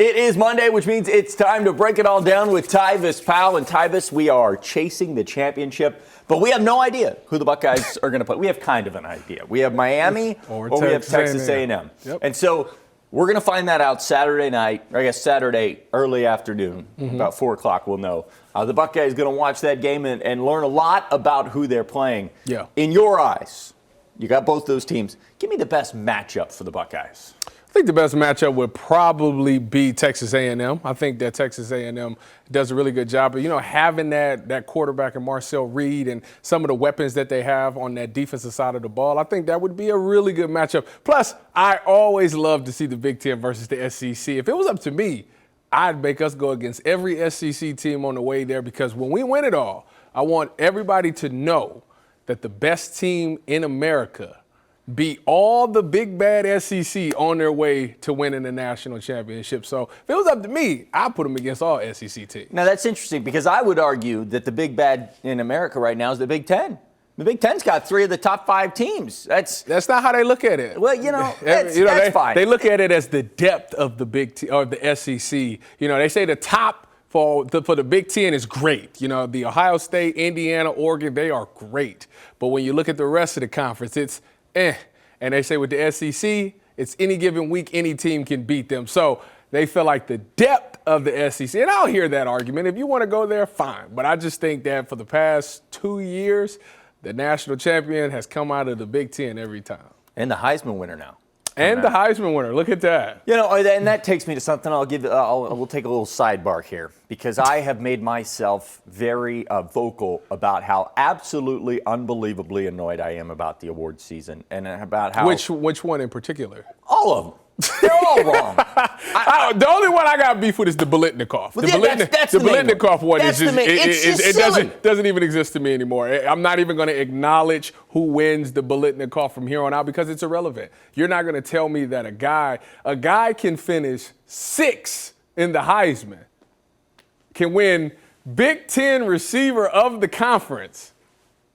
It is Monday, which means it's time to break it all down with Tyvis Powell. And Tyvis, we are chasing the championship, but we have no idea who the Buckeyes are going to play. We have kind of an idea. We have Miami or we have Texas A&M. Yep. And so we're going to find that out Saturday night, or I guess Saturday early afternoon, about 4 o'clock we'll know. The Buckeyes going to watch that game and learn a lot about who they're playing. Yeah. In your eyes, you got both those teams. Give me the best matchup for the Buckeyes. I think the best matchup would probably be Texas A&M. I think that Texas A&M does a really good job. But, having that quarterback in Marcel Reed and some of the weapons that they have on that defensive side of the ball, I think that would be a really good matchup. Plus, I always love to see the Big Ten versus the SEC. If it was up to me, I'd make us go against every SEC team on the way there, because when we win it all, I want everybody to know that the best team in America beat all the big bad SEC on their way to winning the national championship. So if it was up to me, I'd put them against all SEC teams. Now, that's interesting, because I would argue that the big bad in America right now is the Big Ten. The Big Ten's got 3 of the top 5 teams. That's not how they look at it. Well, that's fine. They look at it as the depth of the or the SEC. They say the top for the Big Ten is great. The Ohio State, Indiana, Oregon, they are great. But when you look at the rest of the conference, it's And they say with the SEC, it's any given week, any team can beat them. So they feel like the depth of the SEC, and I'll hear that argument. If you want to go there, fine. But I just think that for the past 2 years, the national champion has come out of the Big Ten every time. And the Heisman winner now. And the Heisman winner. Look at that. And that takes me to something we'll take a little sidebar here, because I have made myself very vocal about how absolutely unbelievably annoyed I am about the awards season, and about how. Which one in particular? All of them. They're all wrong. The only one I got beef with is the Bolitnikoff. Well, the Bolitnikoff one is just it doesn't even exist to me anymore. I'm not even going to acknowledge who wins the Bolitnikoff from here on out, because it's irrelevant. You're not going to tell me that a guy can finish 6th in the Heisman, can win Big Ten receiver of the conference,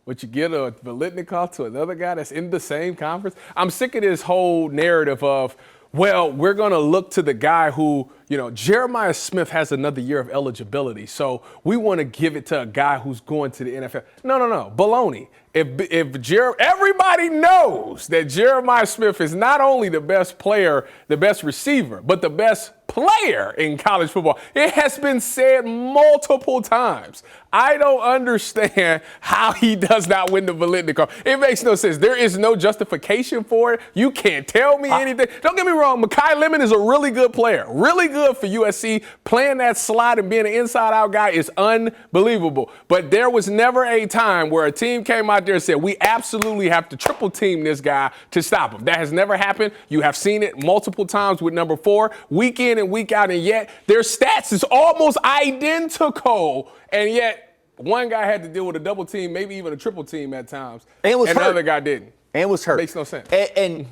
but you get a Bolitnikoff to another guy that's in the same conference. I'm sick of this whole narrative of, well, we're going to look to the guy who, Jeremiah Smith has another year of eligibility, so we want to give it to a guy who's going to the NFL. No. Baloney. Everybody knows that Jeremiah Smith is not only the best player, the best receiver, but the best player in college football. It has been said multiple times. I don't understand how he does not win the Bolitnikoff. It makes no sense. There is no justification for it. You can't tell me anything. Don't get me wrong. Mekhi Lemon is a really good player. Really good for USC. Playing that slot and being an inside-out guy is unbelievable. But there was never a time where a team came out there and said, we absolutely have to triple team this guy to stop him. That has never happened. You have seen it multiple times with number 4, week in and week out, and yet their stats is almost identical, and yet one guy had to deal with a double team, maybe even a triple team at times, and the other guy didn't. And was hurt. Makes no sense. And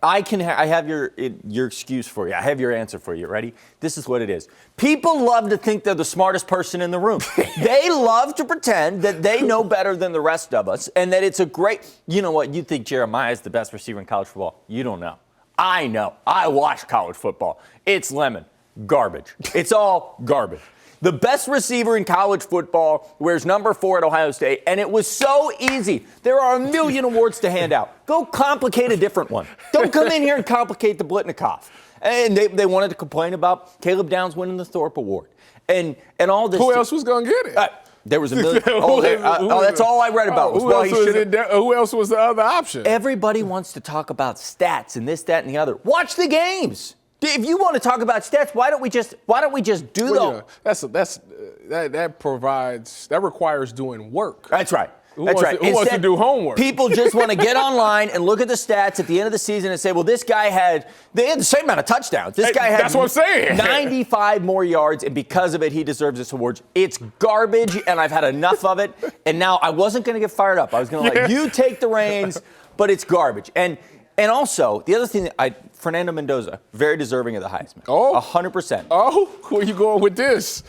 I have your excuse for you. I have your answer for you. Ready? This is what it is. People love to think they're the smartest person in the room. They love to pretend that they know better than the rest of us, and that it's a great. You know what? You think Jeremiah is the best receiver in college football. You don't know. I know. I watch college football. It's lemon. Garbage. It's all garbage. The best receiver in college football wears number 4 at Ohio State, and it was so easy. There are a million awards to hand out. Go complicate a different one. Don't come in here and complicate the Bolitnikoff. And they wanted to complain about Caleb Downs winning the Thorpe Award. And all this. Who else was going to get it? There was a million. That's all I read about. Who else was the other option? Everybody wants to talk about stats and this, that, and the other. Watch the games. If you want to talk about stats, why don't we just do that requires doing work. That's right. Who wants to do homework? People just want to get online and look at the stats at the end of the season and say, well, they had the same amount of touchdowns. This guy had that's what I'm saying. 95 more yards, and because of it, he deserves this award. It's garbage, and I've had enough of it. And now I wasn't going to get fired up. I was going to let you take the reins, but it's garbage. And also, the other thing, Fernando Mendoza, very deserving of the Heisman. 100%. Oh, where are you going with this?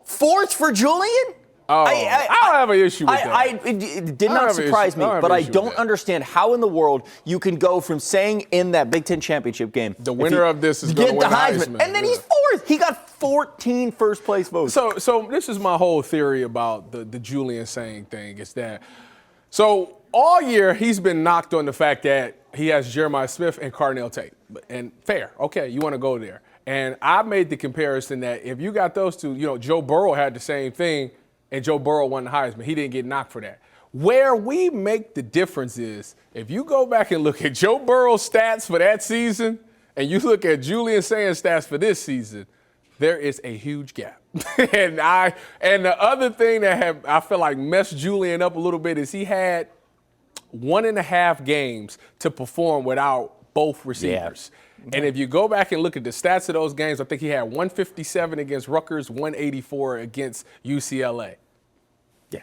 4th for Julian? Oh, I don't have an issue with that. It did not surprise me, but I don't understand how in the world you can go from saying in that Big Ten championship game, the winner of this is going to win the Heisman. And then he's fourth. He got 14 first-place votes. So this is my whole theory about the Julian saying thing is that, so all year he's been knocked on the fact that he has Jeremiah Smith and Carnell Tate. And fair, okay, you want to go there. And I made the comparison that if you got those two, Joe Burrow had the same thing, and Joe Burrow won the Heisman. He didn't get knocked for that. Where we make the difference is if you go back and look at Joe Burrow's stats for that season and you look at Julian Sayers' stats for this season, there is a huge gap. and the other thing that I feel like messed Julian up a little bit is he had 1.5 games to perform without both receivers. Yeah. And if you go back and look at the stats of those games, I think he had 157 against Rutgers, 184 against UCLA. Yeah,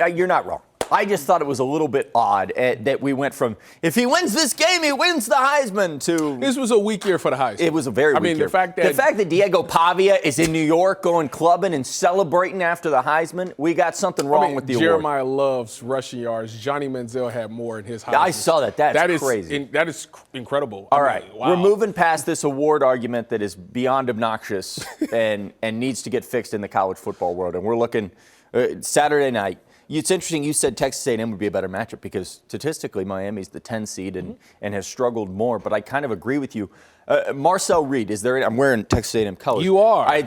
you're not wrong. I just thought it was a little bit odd that we went from, if he wins this game, he wins the Heisman, to. This was a weak year for the Heisman. It was a very weak year. The fact that Diego Pavia is in New York going clubbing and celebrating after the Heisman, we got something wrong with the award. Jeremiah loves rushing yards. Johnny Manziel had more in his Heisman. I saw that. That's crazy. That is incredible. All right. Wow. We're moving past this award argument that is beyond obnoxious and needs to get fixed in the college football world. And we're looking Saturday night. It's interesting you said Texas A&M would be a better matchup because statistically Miami's the 10 seed and has struggled more, but I kind of agree with you. Marcel Reed, I'm wearing Texas A&M colors. You are. I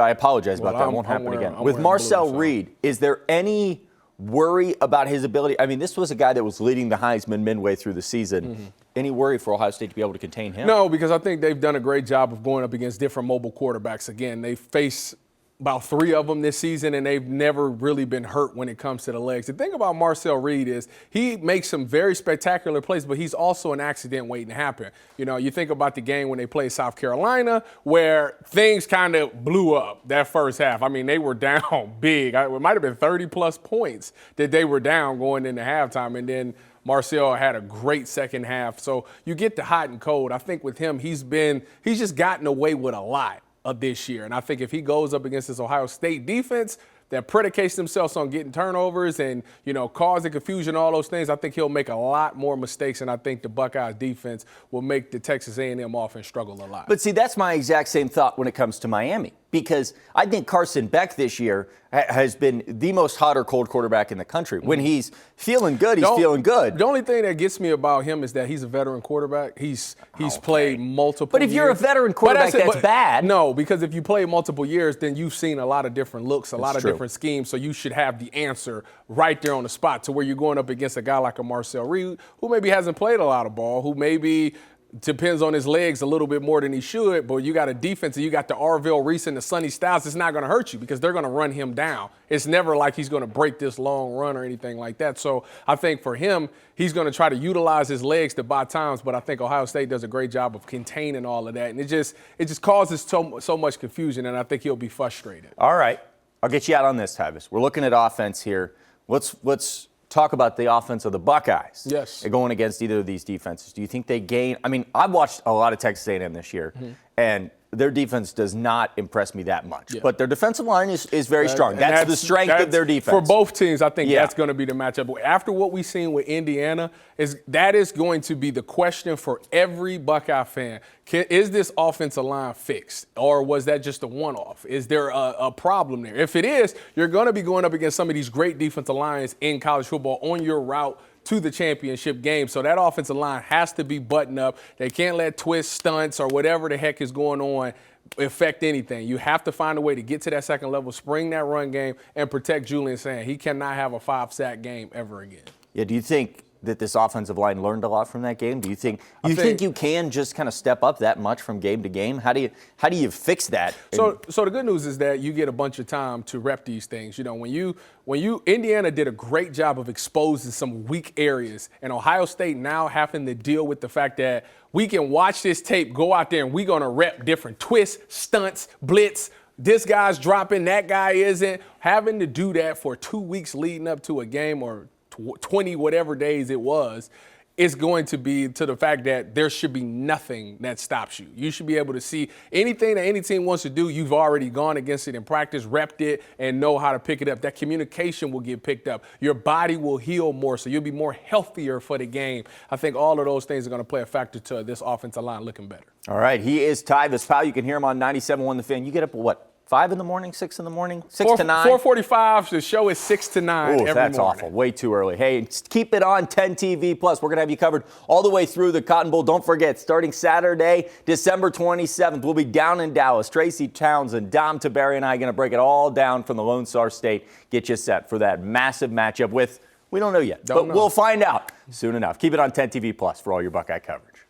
apologize about that. It won't happen again. With Marcel Reed, is there any worry about his ability? I mean, this was a guy that was leading the Heisman midway through the season. Any worry for Ohio State to be able to contain him? No, because I think they've done a great job of going up against different mobile quarterbacks. Again, they face about 3 of them this season, and they've never really been hurt when it comes to the legs. The thing about Marcel Reed is he makes some very spectacular plays, but he's also an accident waiting to happen. You think about the game when they played South Carolina where things kind of blew up that first half. I mean, they were down big. It might have been 30-plus points that they were down going into halftime, and then Marcel had a great second half. So you get the hot and cold. I think with him, he's just gotten away with a lot of this year. And I think if he goes up against this Ohio State defense that predicates themselves on getting turnovers and, causing confusion, all those things, I think he'll make a lot more mistakes, and I think the Buckeyes defense will make the Texas A&M offense struggle a lot. But see, that's my exact same thought when it comes to Miami, because I think Carson Beck this year has been the most hot or cold quarterback in the country. When he's feeling good, he's feeling good. The only thing that gets me about him is that he's a veteran quarterback. He's played multiple But if years. you're a veteran quarterback, that's bad. No, because if you play multiple years, then you've seen a lot of different looks, a lot of different schemes, so you should have the answer right there on the spot to where you're going up against a guy like a Marcel Reed who maybe hasn't played a lot of ball, who maybe depends on his legs a little bit more than he should, but you got a defense and you got the Arvell Reese and the Sonny Styles. It's not going to hurt you because they're going to run him down. It's never like he's going to break this long run or anything like that. So I think for him, he's going to try to utilize his legs to buy times, but I think Ohio State does a great job of containing all of that. And it just causes so much confusion, and I think he'll be frustrated. All right. I'll get you out on this, Tyvis. We're looking at offense here. Let's talk about the offense of the Buckeyes. Yes. They're going against either of these defenses. Do you think they gain? I mean, I've watched a lot of Texas A&M this year, and their defense does not impress me that much. Yeah. But their defensive line is very strong. That's the strength of their defense. For both teams, I think that's going to be the matchup. After what we've seen with Indiana, that is going to be the question for every Buckeye fan. Is this offensive line fixed, or was that just a one-off? Is there a problem there? If it is, you're going to be going up against some of these great defensive lines in college football on your route to the championship game. So that offensive line has to be buttoned up. They can't let twists, stunts, or whatever the heck is going on affect anything. You have to find a way to get to that second level, spring that run game, and protect Julian Sand. He cannot have a 5-sack game ever again. Yeah, do you think that this offensive line learned a lot from that game? Do you think you can just kind of step up that much from game to game? How do you fix that? So the good news is that you get a bunch of time to rep these things. When Indiana did a great job of exposing some weak areas, and Ohio State now having to deal with the fact that we can watch this tape, go out there, and we're gonna rep different twists, stunts, blitz. This guy's dropping, that guy isn't. Having to do that for 2 weeks leading up to a game or 20 whatever days it was, it's going to be to the fact that there should be nothing that stops you. You should be able to see anything that any team wants to do. You've already gone against it in practice, repped it, and know how to pick it up. That communication will get picked up. Your body will heal more, so you'll be more healthier for the game. I think all of those things are going to play a factor to this offensive line looking better. All right, he is Tyvis Powell. You can hear him on 97.1 The Fan. You get up at what? 5 in the morning, 6 in the morning, 6 to 9? 4:45. The show is 6 to 9 every morning. That's awful. Way too early. Hey, keep it on 10 TV Plus. We're going to have you covered all the way through the Cotton Bowl. Don't forget, starting Saturday, December 27th, we'll be down in Dallas. Tracy Townsend, Dom Tabarry, and I are going to break it all down from the Lone Star State. Get you set for that massive matchup with, we don't know yet, but we'll find out soon enough. Keep it on 10 TV Plus for all your Buckeye coverage.